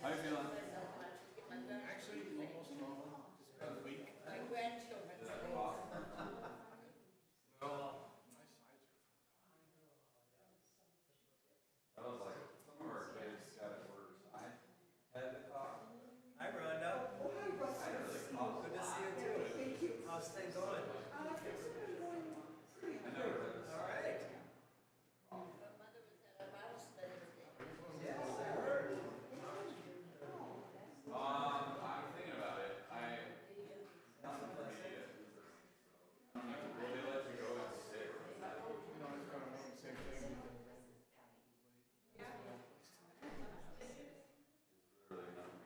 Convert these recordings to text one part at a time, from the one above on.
How you feeling? Actually, almost normal. Just been a week. My grandchildren. No, my sides are. I was like, some of our kids got it worse. I had the cough. Hi, Rhonda. I had the cough. Good to see you too. Thank you. How's things going? I never had this. All right. Yes, I heard. I'm thinking about it. Nothing for me yet. Will they let you go and sit? No, it's kind of the same thing. Literally nothing.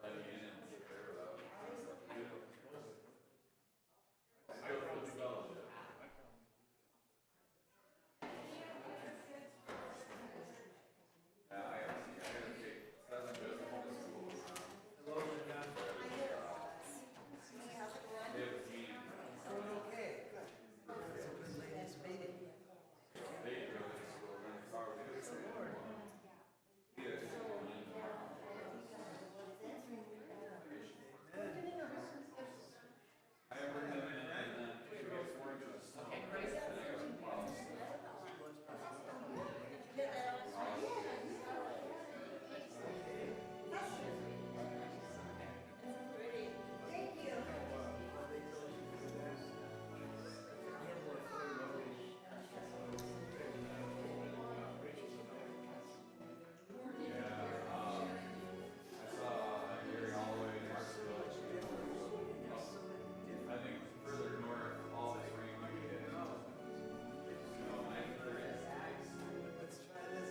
Letting in and care about it. Still for the fellowship. Yeah, I gotta take, doesn't just home school. Hello, Linda. They have a team. Doing okay. Good. It's a good ladies meeting. They go to school, then the car will Praise the Lord. be a school in tomorrow. I ever have been in, and then if it gets more into the snow, then I got some problems. Yeah, I saw Gary Holloway in Marksville. I think further north, all this rain we get. You know, 9:30. Let's try this.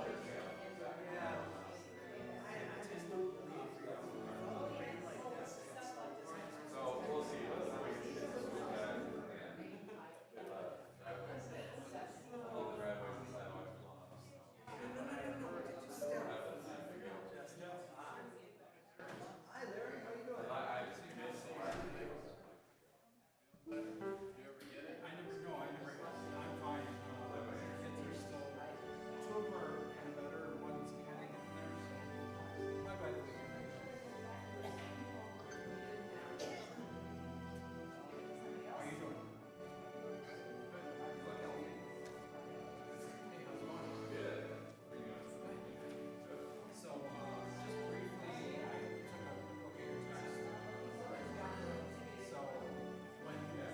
Yeah. I just don't believe rain like this. So we'll see. Let's see if we can get this school back and get the driveways. All the driveways and sidewalks blown up. So have that time to go. Hi, Larry. How you doing? I just miss it. I never know. I'm fine. Kids are still. Two of them are kind of better. One's kind of getting there. So, bye bye. How you doing? Hey, how's it going? So, just briefly, I took a quick look at your test. So, when okay,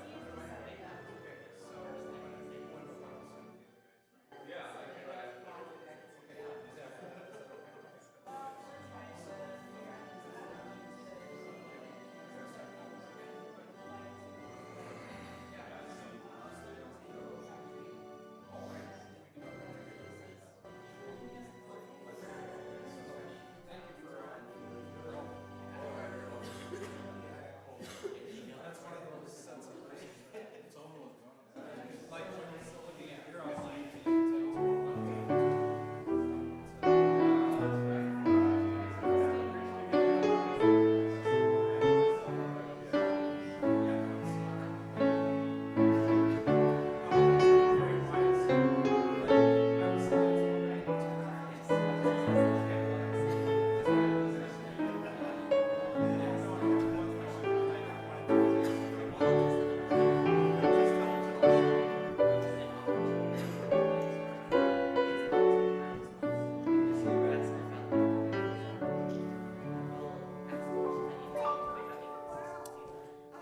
so when Yeah, I can drive. that's one of those sets of it's almost like when you're looking at your outline and you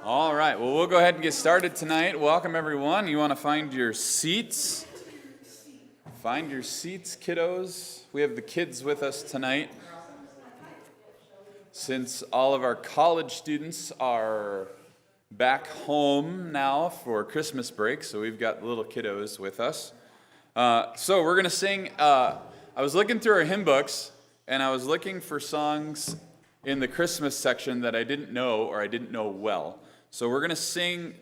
All right, well, we'll go ahead and get started tonight. Welcome, everyone. You want to find your seats? Find your seats, kiddos. We have the kids with us tonight. Since all of our college students are back home now for Christmas break, so we've got little kiddos with us. So we're going to sing. I was looking through our hymn books, and I was looking for songs in the Christmas section that I didn't know or I didn't know well. So we're going to sing,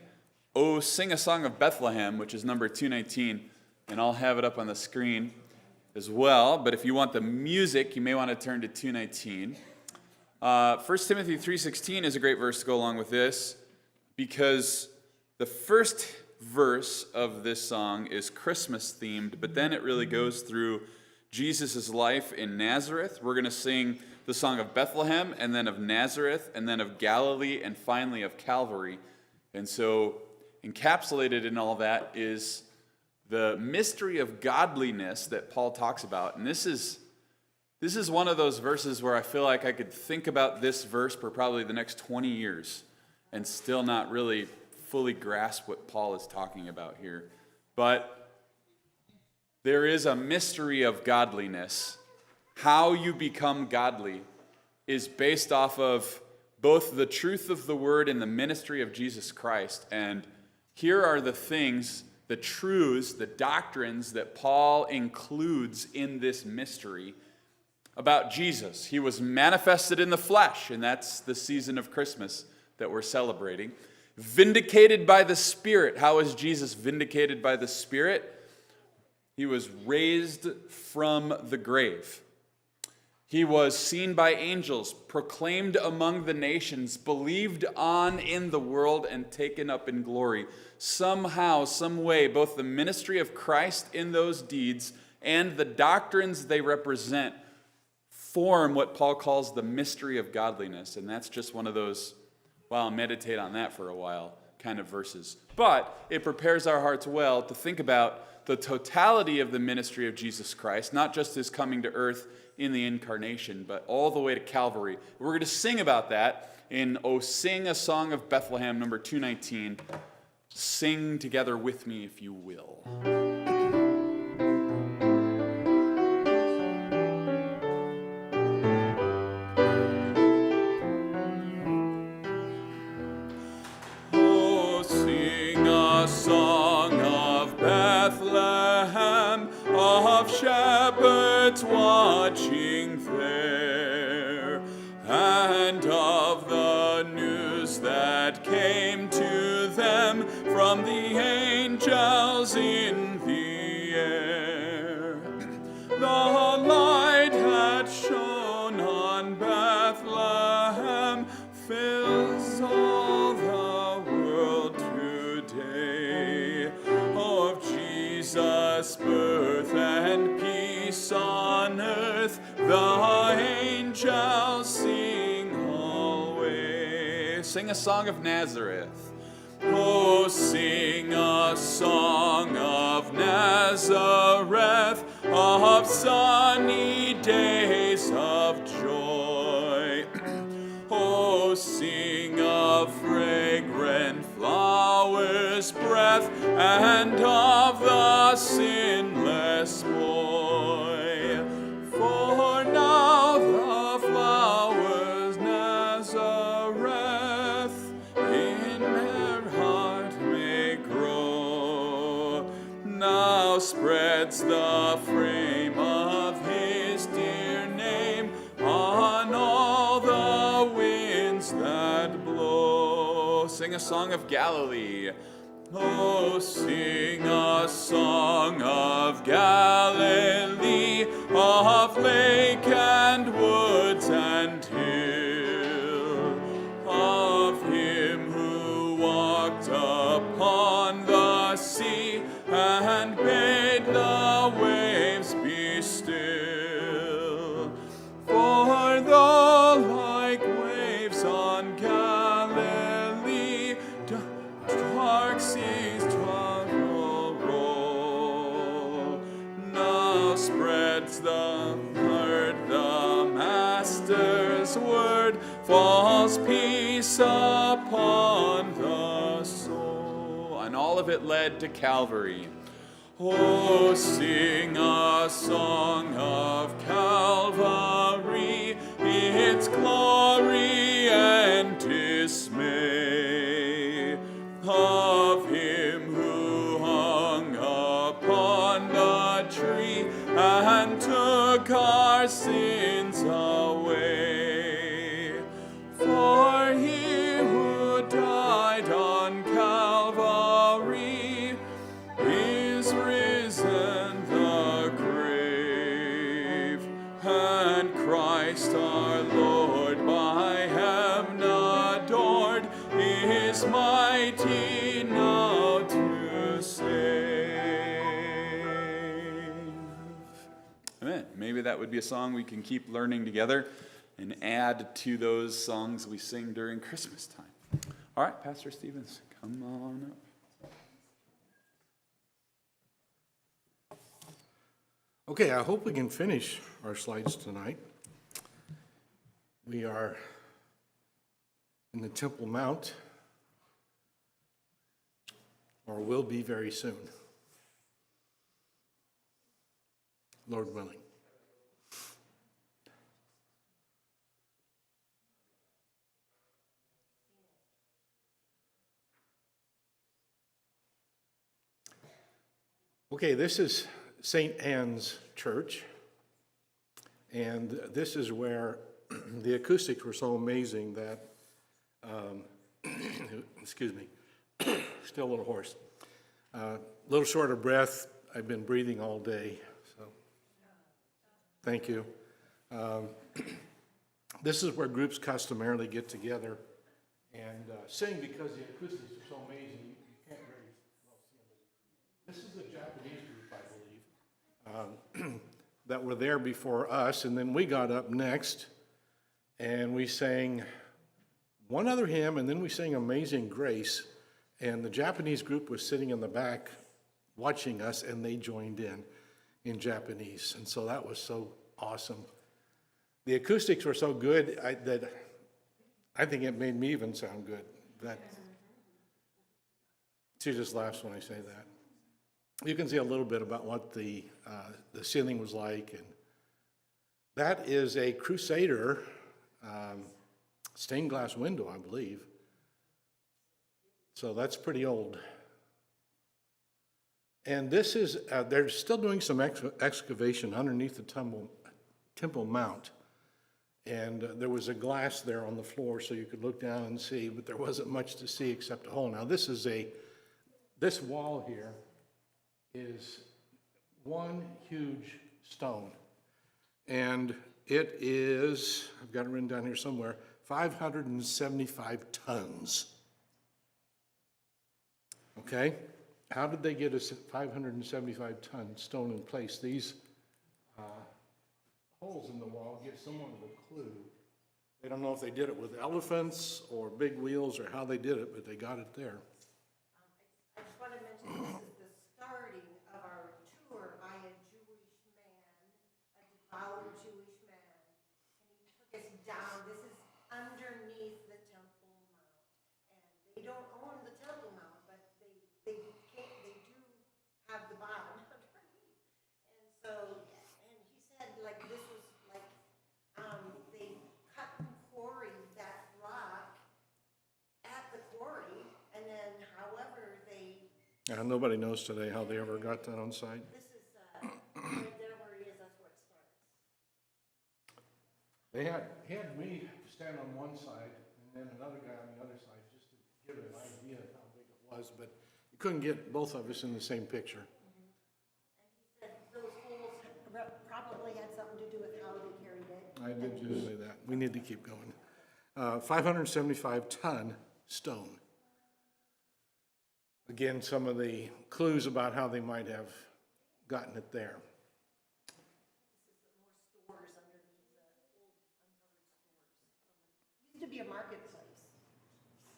"Oh, Sing a Song of Bethlehem," which is number 219, and I'll have it up on the screen as well. But if you want the music, you may want to turn to 219. 1 Timothy 3:16 is a great verse to go along with this, because the first verse of this song is Christmas themed, but then it really goes through Jesus' life in Nazareth. We're going to sing the song of Bethlehem, and then of Nazareth, and then of Galilee, and finally of Calvary. And so encapsulated in all that is the mystery of godliness that Paul talks about. And this is one of those verses where I feel like I could think about this verse for probably the next 20 years and still not really fully grasp what Paul is talking about here. But there is a mystery of godliness. How you become godly is based off of both the truth of the word and the ministry of Jesus Christ. And here are the things, the truths, the doctrines that Paul includes in this mystery about Jesus. He was manifested in the flesh, and that's the season of Christmas that we're celebrating. Vindicated by the Spirit. How is Jesus vindicated by the Spirit? He was raised from the grave. He was seen by angels, proclaimed among the nations, believed on in the world, and taken up in glory. Somehow, some way, both the ministry of Christ in those deeds and the doctrines they represent form what Paul calls the mystery of godliness. And that's just one of those, well, I'll meditate on that for a while kind of verses. But it prepares our hearts well to think about the totality of the ministry of Jesus Christ, not just his coming to earth in the incarnation, but all the way to Calvary. We're going to sing about that in "Oh, Sing a Song of Bethlehem," number 219. Sing together with me, if you will. Oh, sing a song of Bethlehem, of shepherds watching there, and of the news that came to them from the angels in the air. The light had shone on Bethlehem, fills all the world today, of Jesus' birth and peace on earth, the angels sing always. Sing a song of Nazareth. Oh, sing a song of Nazareth, of sunny days of joy. Oh, sing of fragrant flowers' breath, and of the sinless boy. For now the flowers Nazareth in their heart may grow. Now spreads the fame of his dear name on all the winds that blow. Sing a song of Galilee. Oh, sing a song of Galilee, of lake and woods and hill, of him who walked upon the sea and bade the waves be still. For though like waves on Galilee, dark seas roll, now spreads the Master's word, falls peace upon the soul. And all of it led to Calvary. Oh, sing a song of Calvary, its glory is mighty now to save. Amen. Maybe that would be a song we can keep learning together and add to those songs we sing during Christmas time. All right, Pastor Stevens, come on up. Okay, I hope we can finish our slides tonight. We are in the Temple Mount, or will be very soon, Lord willing. Okay, this is St. Anne's Church, and this is where the acoustics were so amazing that, excuse me, still a little hoarse. A little short of breath. I've been breathing all day, so thank you. This is where groups customarily get together and sing because the acoustics are so amazing. You can't very well see them. This is a Japanese group, I believe, that were there before us, and then we got up next, and we sang one other hymn, and then we sang Amazing Grace, and the Japanese group was sitting in the back watching us, and they joined in Japanese, and so that was so awesome. The acoustics were so good that I think it made me even sound good. She just laughs when I say that. You can see a little bit about what the ceiling was like, and that is a Crusader stained glass window, I believe. So that's pretty old. And this is, they're still doing some excavation underneath the Temple Mount. And there was a glass there on the floor so you could look down and see, but there wasn't much to see except a hole. Now this wall here is one huge stone. And it is, I've got it written down here somewhere, 575 tons. Okay? How did they get a 575-ton stone in place? These holes in the wall give someone a clue. They don't know if they did it with elephants or big wheels or how they did it, but they got it there. I just want to mention this is the starting of our tour by a Jewish man, a devout Jewish man, and he took us down. This is underneath the Temple Mount, and they don't own the Temple Mount, but they do have the bottom underneath. And so, and he said like this was like they cut and quarried that rock at the quarry, and then however they. Nobody knows today how they ever got that on site. This is right there where he is. That's where it starts. He had me stand on one side and then another guy on the other side just to give an idea of how big it was, but you couldn't get both of us in the same picture. And he said those holes probably had something to do with how they carried it. I did just say that. We need to keep going. 575-ton stone. Again, some of the clues about how they might have gotten it there. This is more stores underneath the old uncovered stores. Used to be a marketplace. Oh,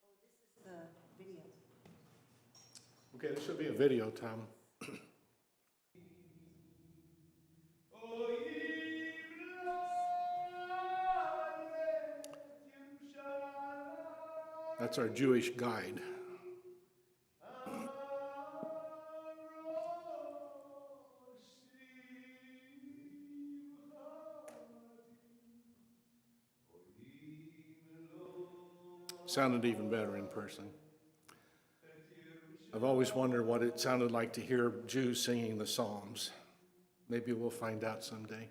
this is the video. Okay, this should be a video, Tom. That's our Jewish guide. Sounded even better in person. I've always wondered what it sounded like to hear Jews singing the Psalms. Maybe we'll find out someday.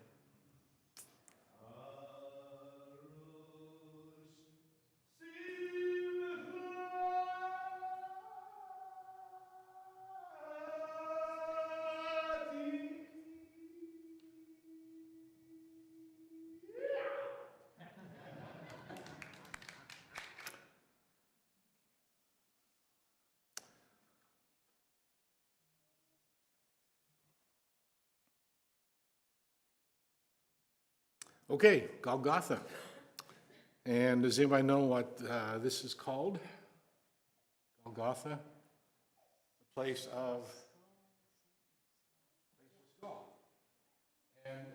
Okay, Golgotha. And does anybody know what this is called? Golgotha, the place of skull. And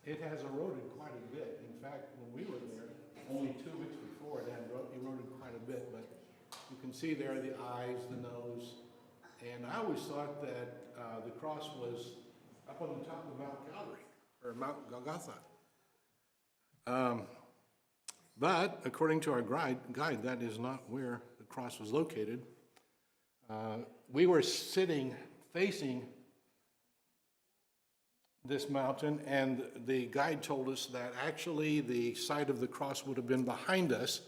it has eroded quite a bit. In fact, when we were there, only 2 weeks before, it had eroded quite a bit. But you can see there the eyes, the nose. And I always thought that the cross was up on the top of Mount Calvary, or Mount Golgotha. But according to our guide, that is not where the cross was located. We were sitting facing this mountain, and the guide told us that actually the site of the cross would have been behind us,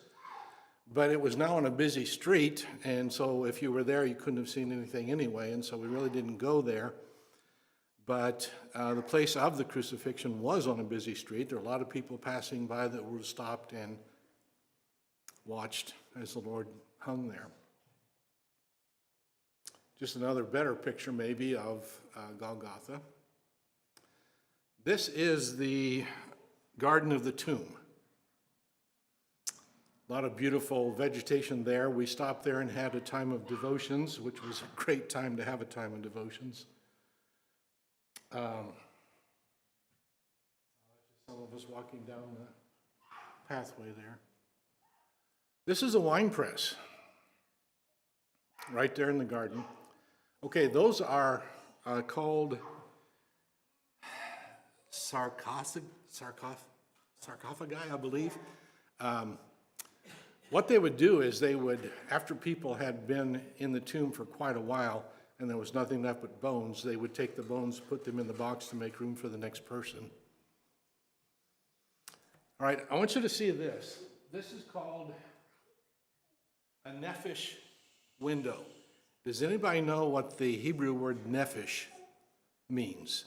but it was now on a busy street, and so if you were there, you couldn't have seen anything anyway, and so we really didn't go there. But the place of the crucifixion was on a busy street. There were a lot of people passing by that were stopped and watched as the Lord hung there. Just another better picture maybe of Golgotha. This is the Garden of the Tomb. A lot of beautiful vegetation there. We stopped there and had a time of devotions, which was a great time to have a time of devotions. Some of us walking down the pathway there. This is a wine press, right there in the garden. Okay, those are called sarcophagi, I believe. What they would do is they would, after people had been in the tomb for quite a while and there was nothing left but bones, they would take the bones, put them in the box to make room for the next person. All right, I want you to see this. This is called a nephesh window. Does anybody know what the Hebrew word nephesh means?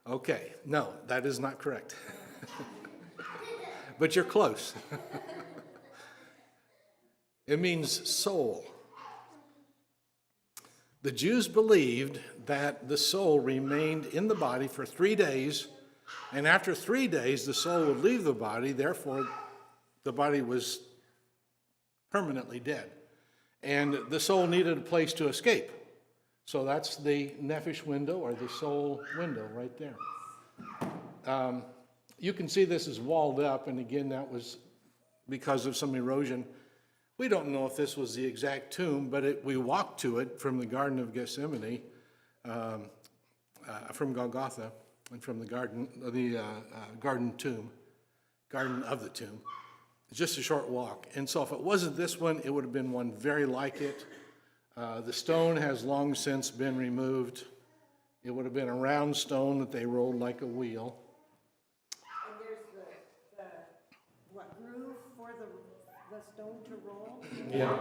Okay, no, that is not correct. But you're close. It means soul. The Jews believed that the soul remained in the body for 3 days, and after 3 days the soul would leave the body, therefore the body was permanently dead. And the soul needed a place to escape. So that's the nephesh window, or the soul window right there. You can see this is walled up, and again, that was because of some erosion. We don't know if this was the exact tomb, but we walked to it from the Garden of Gethsemane, from Golgotha, and from the garden of the tomb. It's just a short walk. And so if it wasn't this one, it would have been one very like it. The stone has long since been removed. It would have been a round stone that they rolled like a wheel. And there's the groove for the stone to roll? Yeah,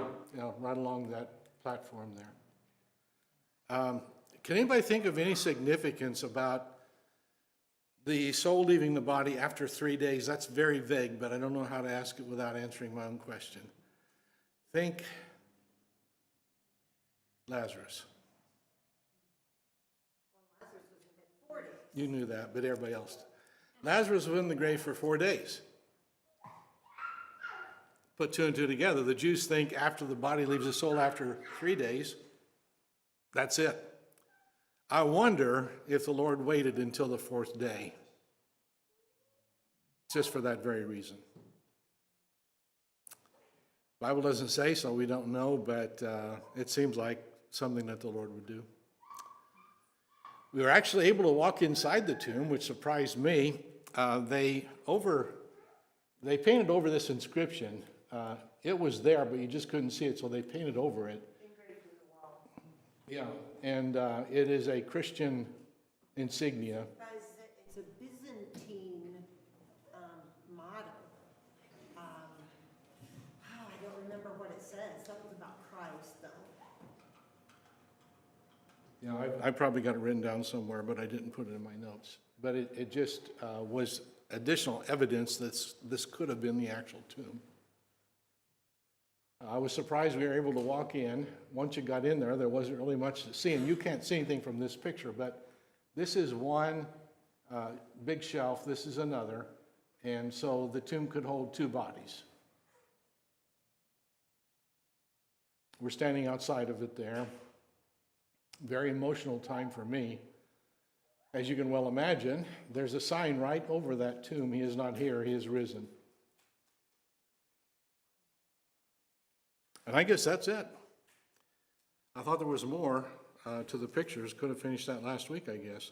right along that platform there. Can anybody think of any significance about the soul leaving the body after 3 days? That's very vague, but I don't know how to ask it without answering my own question. Think Lazarus. Well, Lazarus was in 4 days. You knew that, but everybody else. Lazarus was in the grave for 4 days. Put 2 and 2 together. The Jews think after the body leaves the soul after 3 days, that's it. I wonder if the Lord waited until the 4th day, just for that very reason. The Bible doesn't say, so we don't know, but it seems like something that the Lord would do. We were actually able to walk inside the tomb, which surprised me. They painted over this inscription. It was there, but you just couldn't see it, so they painted over it. Engraved in the wall. Yeah, and it is a Christian insignia. Guys, it's a Byzantine motto. I don't remember what it says. Something about Christ, though. Yeah, I probably got it written down somewhere, but I didn't put it in my notes. But it just was additional evidence that this could have been the actual tomb. I was surprised we were able to walk in. Once you got in there wasn't really much to see, and you can't see anything from this picture, but this is one big shelf, this is another, and so the tomb could hold 2 bodies. We're standing outside of it there. Very emotional time for me. As you can well imagine, there's a sign right over that tomb. He is not here, he is risen. And I guess that's it. I thought there was more to the pictures. Could have finished that last week, I guess.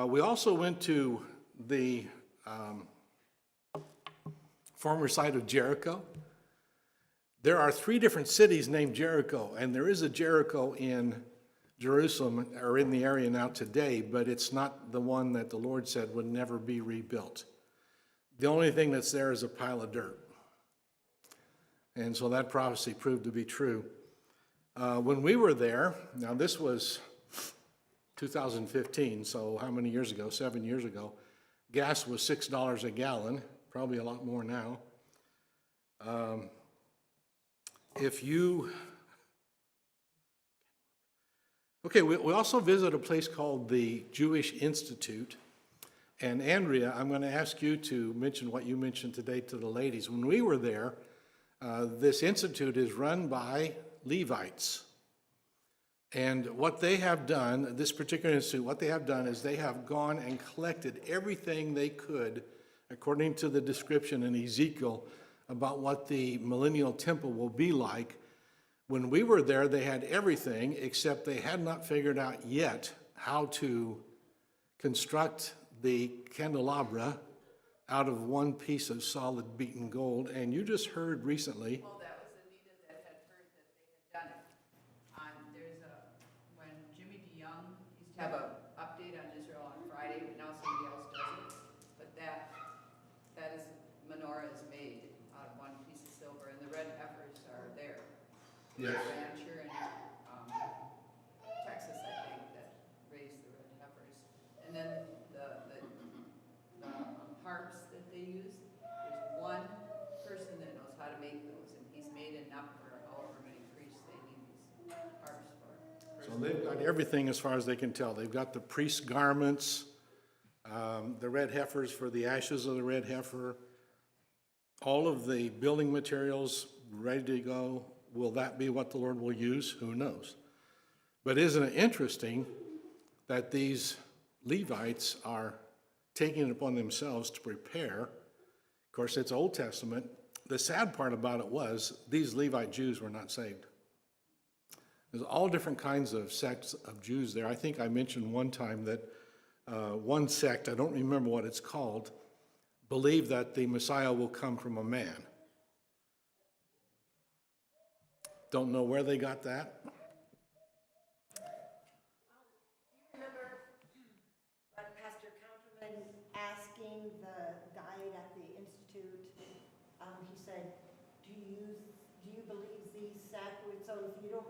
We also went to the former site of Jericho. There are 3 different cities named Jericho, and there is a Jericho in Jerusalem, or in the area now today, but it's not the one that the Lord said would never be rebuilt. The only thing that's there is a pile of dirt. And so that prophecy proved to be true. When we were there, now this was 2015, so how many years ago? 7 years ago. Gas was $6 a gallon, probably a lot more now. We also visit a place called the Jewish Institute. And Andrea, I'm going to ask you to mention what you mentioned today to the ladies. When we were there, this institute is run by Levites. And what they have done, this particular institute, what they have done is they have gone and collected everything they could, according to the description in Ezekiel, about what the millennial temple will be like. When we were there, they had everything, except they had not figured out yet how to construct the candelabra out of one piece of solid beaten gold. And you just heard recently. Well, that was Anita that had heard that they had done it. When Jimmy DeYoung used to have an update on Israel on Friday, but now somebody else does it. But that is, menorah is made out of one piece of silver, and the red heifers are there. Yes. The rancher in Texas, I think, that raised the red heifers. And then the harps that they use, there's one person that knows how to make those, and he's made enough for however many priests they need these harps for. So they've got everything as far as they can tell. They've got the priest's garments, the red heifers for the ashes of the red heifer, all of the building materials ready to go. Will that be what the Lord will use? Who knows? But isn't it interesting that these Levites are taking it upon themselves to prepare? Of course, it's Old Testament. The sad part about it was these Levite Jews were not saved. There's all different kinds of sects of Jews there. I think I mentioned one time that one sect, I don't remember what it's called, believe that the Messiah will come from a man. Don't know where they got that. Remember Pastor Counterman asking the guide at the Institute, he said, do you believe these sacrifices, so if you don't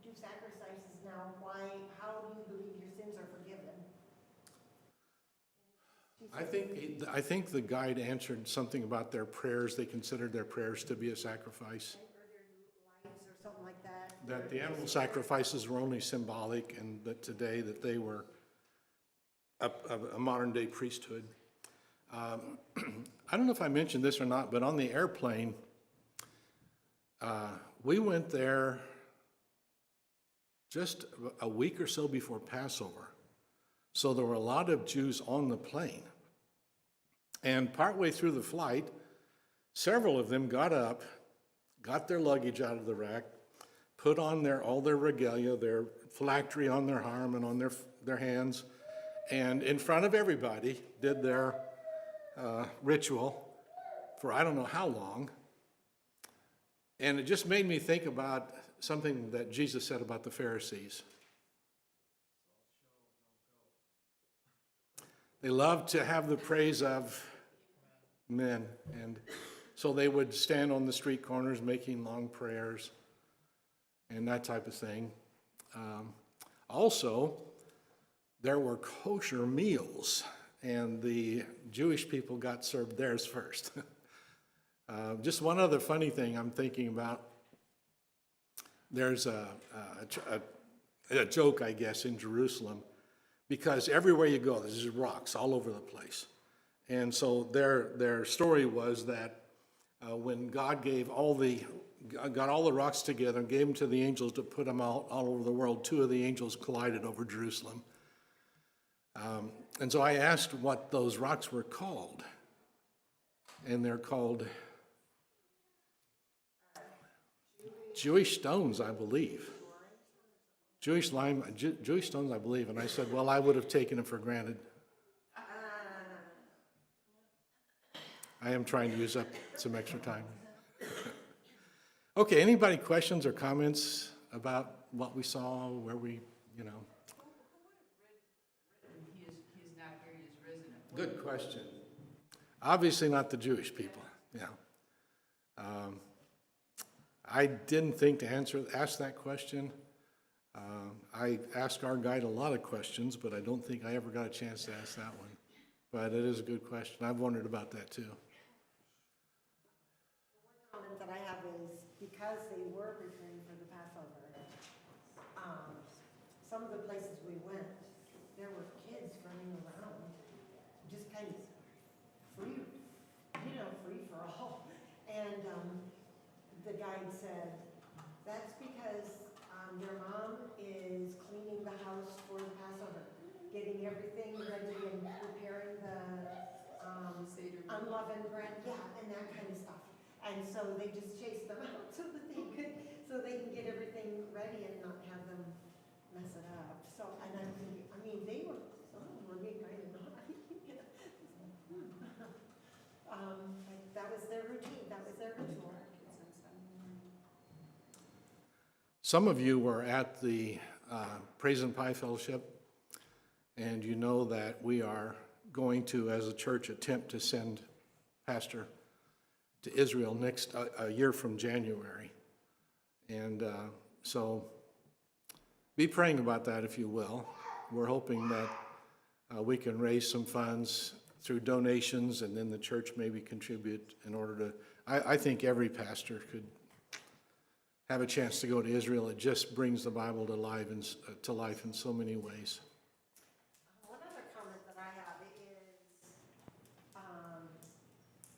do sacrifices now, how do you believe your sins are forgiven? I think the guide answered something about their prayers. They considered their prayers to be a sacrifice. Or their lives or something like that. That the animal sacrifices were only symbolic, and that today that they were a modern day priesthood. I don't know if I mentioned this or not, but on the airplane, we went there just a week or so before Passover. So there were a lot of Jews on the plane. And partway through the flight, several of them got up, got their luggage out of the rack, put on all their regalia, their phylactery on their arm and on their hands, and in front of everybody did their ritual for I don't know how long. And it just made me think about something that Jesus said about the Pharisees. They loved to have the praise of men, and so they would stand on the street corners making long prayers and that type of thing. Also, there were kosher meals, and the Jewish people got served theirs first. Just one other funny thing I'm thinking about. There's a joke, I guess, in Jerusalem. because everywhere you go, there's just rocks all over the place. And so their story was that when God got all the rocks together and gave them to the angels to put them out all over the world, two of the angels collided over Jerusalem. And so I asked what those rocks were called. And they're called Jewish stones, I believe. Jewish stones, I believe. And I said, well, I would have taken it for granted. I am trying to use up some extra time. Okay, anybody questions or comments about what we saw, where we, He is not here, he is risen. Good question. Obviously not the Jewish people, yeah. I didn't think to ask that question. I asked our guide a lot of questions, but I don't think I ever got a chance to ask that one. But it is a good question. I've wondered about that too. One comment that I have is, because they were preparing for the Passover, some of the places we went, there were kids running around, just kind of free, free for all. And the guide said, that's because your mom is cleaning the house for the Passover, getting everything ready and preparing the unleavened bread, and that kind of stuff. And so they just chased them out so they can get everything ready and not have them mess it up. So, and I'm thinking, some of them were being kind of naughty. Like that was their routine, that was their ritual. Some of you were at the Praise and Pie Fellowship, and you know that we are going to, as a church, attempt to send Pastor to Israel a year from January. And so be praying about that if you will. We're hoping that we can raise some funds through donations, and then the church maybe contribute in order to, I think every pastor could have a chance to go to Israel. It just brings the Bible to life in so many ways. One other comment that I have is,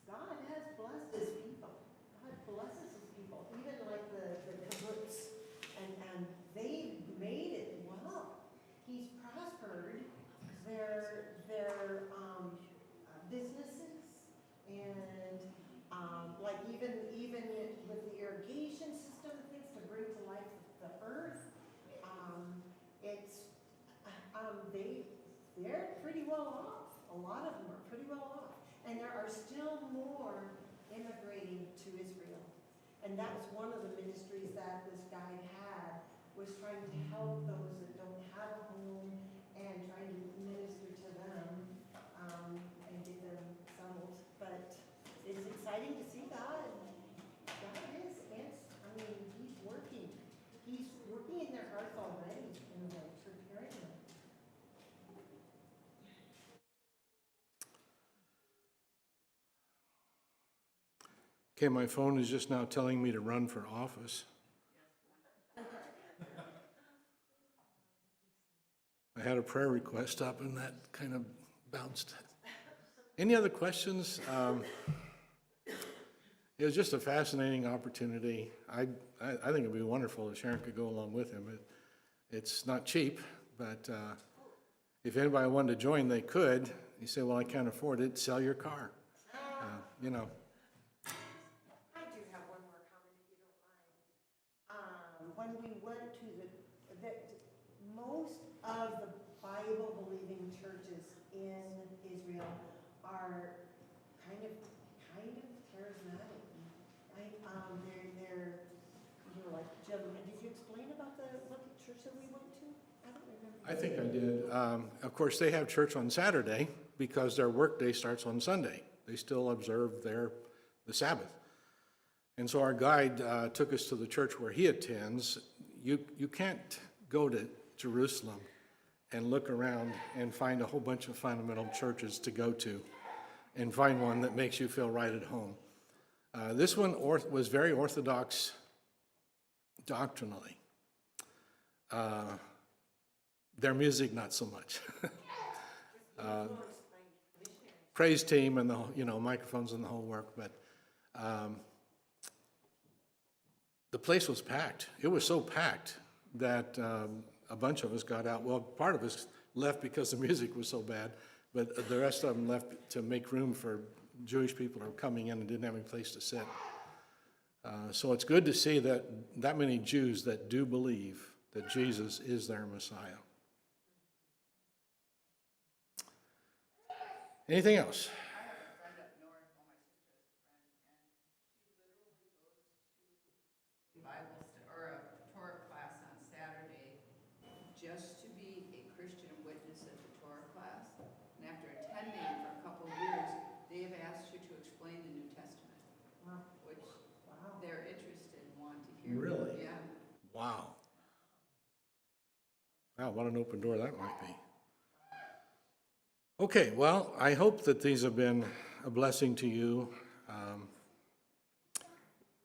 God has blessed his people. God blesses his people, even like the kibbutz, and they made it well. He's prospered their businesses, and like even with the irrigation system, things to bring to life the earth, they're pretty well off. A lot of them are pretty well off, and there are still more immigrating to Israel. And that was one of the ministries that this guide had, was trying to help those that don't have a home and trying to minister to them and get them settled. But it's exciting to see God. God is, he's working. He's working in their hearts already, in a way, preparing them. Okay, my phone is just now telling me to run for office. I had a prayer request up and that kind of bounced. Any other questions? It was just a fascinating opportunity. I think it'd be wonderful if Sharon could go along with him. It's not cheap, but if anybody wanted to join, they could. You say, well, I can't afford it, sell your car. I do have one more comment, if you don't mind. When we went to most of the Bible-believing churches in Israel are kind of charismatic. They're like, Jim, did you explain about what church that we went to? I don't remember. I think I did. Of course, they have church on Saturday because their workday starts on Sunday. They still observe the Sabbath. And so our guide took us to the church where he attends. You can't go to Jerusalem and look around and find a whole bunch of fundamental churches to go to and find one that makes you feel right at home. This one was very orthodox doctrinally. Their music, not so much. Praise team and the, microphones and the whole work, but the place was packed. It was so packed that a bunch of us got out. Well, part of us left because the music was so bad, but the rest of them left to make room for Jewish people who were coming in and didn't have any place to sit. So it's good to see that many Jews that do believe that Jesus is their Messiah. Anything else? I have a friend up north, well, my sister has a friend, and she literally goes to or a Torah class on Saturday just to be a Christian witness at the Torah class. And after attending for a couple of years, they have asked her to explain the New Testament, which they're interested and want to hear. Really? Yeah. Wow. Wow, what an open door that might be. Okay, well, I hope that these have been a blessing to you.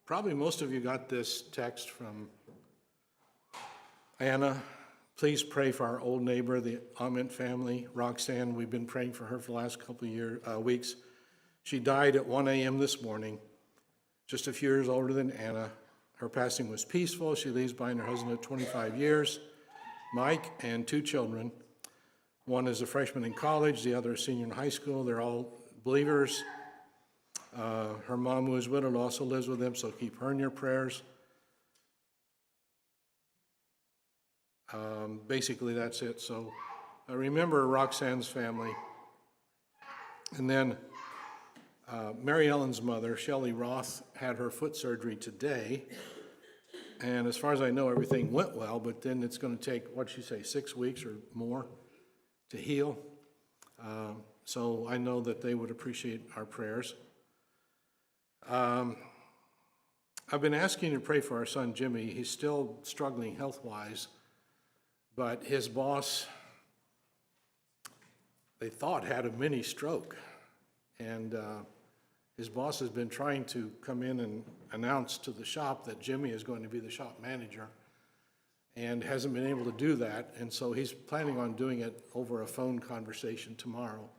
Probably most of you got this text from Anna. Please pray for our old neighbor, the Ament family, Roxanne. We've been praying for her for the last couple of weeks. She died at 1 a.m. this morning, just a few years older than Anna. Her passing was peaceful. She leaves behind her husband of 25 years, Mike, and 2 children. One is a freshman in college, the other a senior in high school. They're all believers. Her mom, who is widowed, also lives with them, so keep her in your prayers. Basically, that's it. So remember Roxanne's family. And then Mary Ellen's mother, Shelley Roth, had her foot surgery today. And as far as I know, everything went well, but then it's going to take, what'd she say, 6 weeks or more to heal. So I know that they would appreciate our prayers. I've been asking you to pray for our son Jimmy. He's still struggling health-wise, but his boss, they thought, had a mini stroke. And his boss has been trying to come in and announce to the shop that Jimmy is going to be the shop manager, and hasn't been able to do that, and so he's planning on doing it over a phone conversation tomorrow.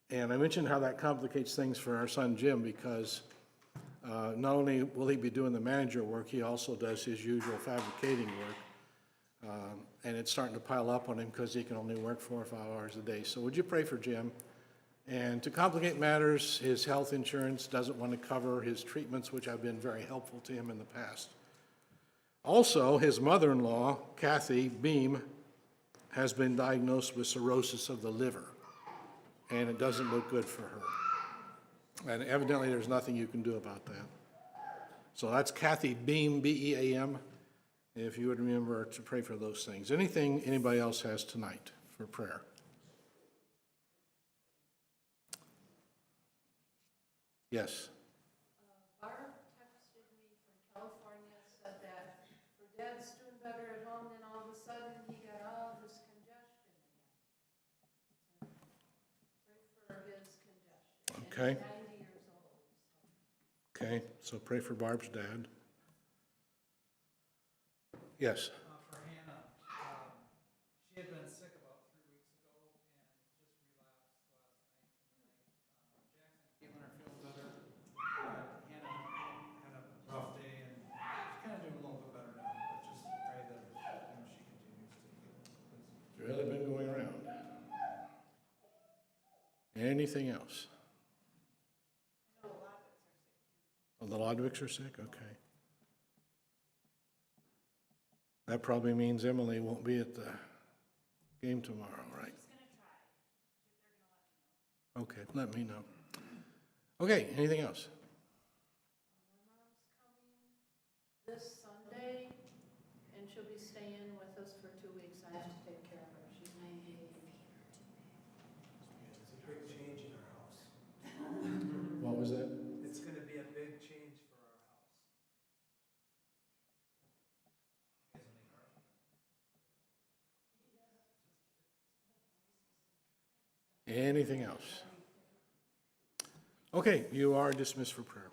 And I mentioned how that complicates things for our son Jim, because not only will he be doing the manager work, he also does his usual fabricating work, and it's starting to pile up on him because he can only work 4 or 5 hours a day. So would you pray for Jim? And to complicate matters, his health insurance doesn't want to cover his treatments, which have been very helpful to him in the past. Also, his mother-in-law, Kathy Beam, has been diagnosed with cirrhosis of the liver, and it doesn't look good for her. And evidently, there's nothing you can do about that. So that's Kathy Beam, B-E-A-M, if you would remember to pray for those things. Anything anybody else has tonight for prayer? Yes. Barb texted me from California, said that her dad's doing better at home, then all of a sudden he got all this congestion again. Pray for his congestion. Okay. And he's 90 years old. Okay, so pray for Barb's dad. Yes. For Hannah, she had been sick about 3 weeks ago and just relapsed last night. Jackson keeping her feel better. Hannah had a rough day and she's kind of doing a little bit better now. But just pray that she continues to heal. It's really been going around. Anything else? Oh, the Lodwicks are sick? Okay. That probably means Emily won't be at the game tomorrow, right? Okay, let me know. Okay, anything else? My mom's coming this Sunday, and she'll be staying with us for 2 weeks. I have to take care of her. She's 98. It's a big change in our house. What was that? It's going to be a big change for our house. Anything else? Okay, you are dismissed for prayer.